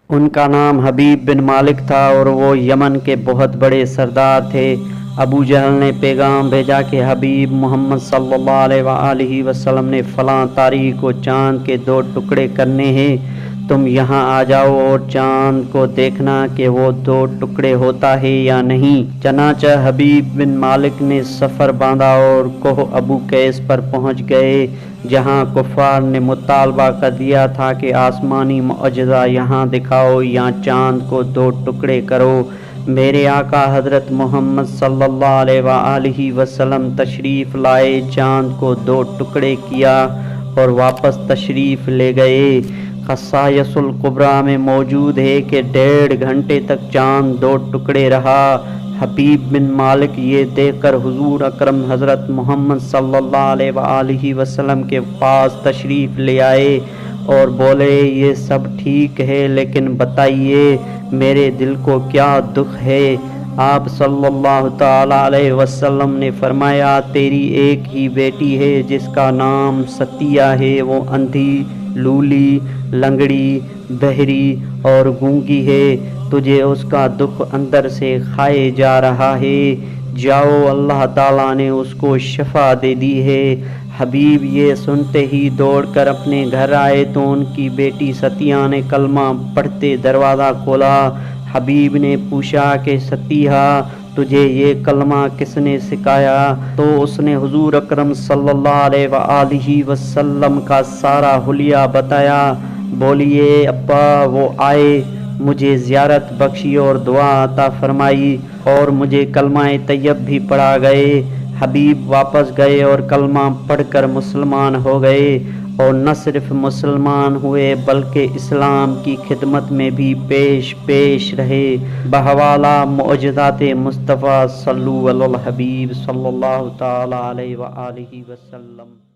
ان کا نام حبیب بن مالک تھا اور وہ یمن کے بہت بڑے سردار تھے۔ ابو جہل نے پیغام بھیجا کہ حبیب محمد صلی اللہ علیہ وآلہ وسلم نے فلاں تاریخ کو چاند کے 2 ٹکڑے کرنے ہیں، تم یہاں آ جاؤ اور چاند کو دیکھنا کہ وہ 2 ٹکڑے ہوتا ہے یا نہیں۔ چنانچہ حبیب بن مالک نے سفر باندھا اور کوہ ابو قیس پر پہنچ گئے، جہاں کفار نے مطالبہ کر دیا تھا کہ آسمانی معجزہ یہاں دکھاؤ یا چاند کو 2 ٹکڑے کرو۔ میرے آقا حضرت محمد صلی اللہ علیہ وآلہ وسلم تشریف لائے، چاند کو 2 ٹکڑے کیا اور واپس تشریف لے گئے۔ خصائص الکبریٰ میں موجود ہے کہ 1.5 گھنٹے تک چاند 2 ٹکڑے رہا۔ حبیب بن مالک یہ دیکھ کر حضور اکرم حضرت محمد صلی اللہ علیہ وآلہ وسلم کے پاس تشریف لے آئے اور بولے، یہ سب ٹھیک ہے لیکن بتائیے میرے دل کو کیا دکھ ہے؟ آپ صلی اللہ تعالیٰ علیہ وسلم نے فرمایا، تیری ایک ہی بیٹی ہے جس کا نام ستیہ ہے، وہ اندھی، لولی، لنگڑی، بہری اور گونگی ہے، تجھے اس کا دکھ اندر سے کھائے جا رہا ہے، جاؤ اللہ تعالیٰ نے اس کو شفا دے دی ہے۔ حبیب یہ سنتے ہی دوڑ کر اپنے گھر آئے تو ان کی بیٹی ستیہ نے کلمہ پڑھتے دروازہ کھولا۔ حبیب نے پوچھا کہ ستیہ، تجھے یہ کلمہ کس نے سکھایا؟ تو اس نے حضور اکرم صلی اللہ علیہ وآلہ وسلم کا سارا حلیہ بتایا۔ بولیے ابا، وہ آئے، مجھے زیارت بخشی اور دعا عطا فرمائی اور مجھے کلمہ طیب بھی پڑھا گئے۔ حبیب واپس گئے اور کلمہ پڑھ کر مسلمان ہو گئے، اور نہ صرف مسلمان ہوئے بلکہ اسلام کی خدمت میں بھی پیش رہے بحوالہ معجزات مصطفیٰ۔ صلو علی الحبیب صلی اللہ تعالی علیہ وآلہ وسلم۔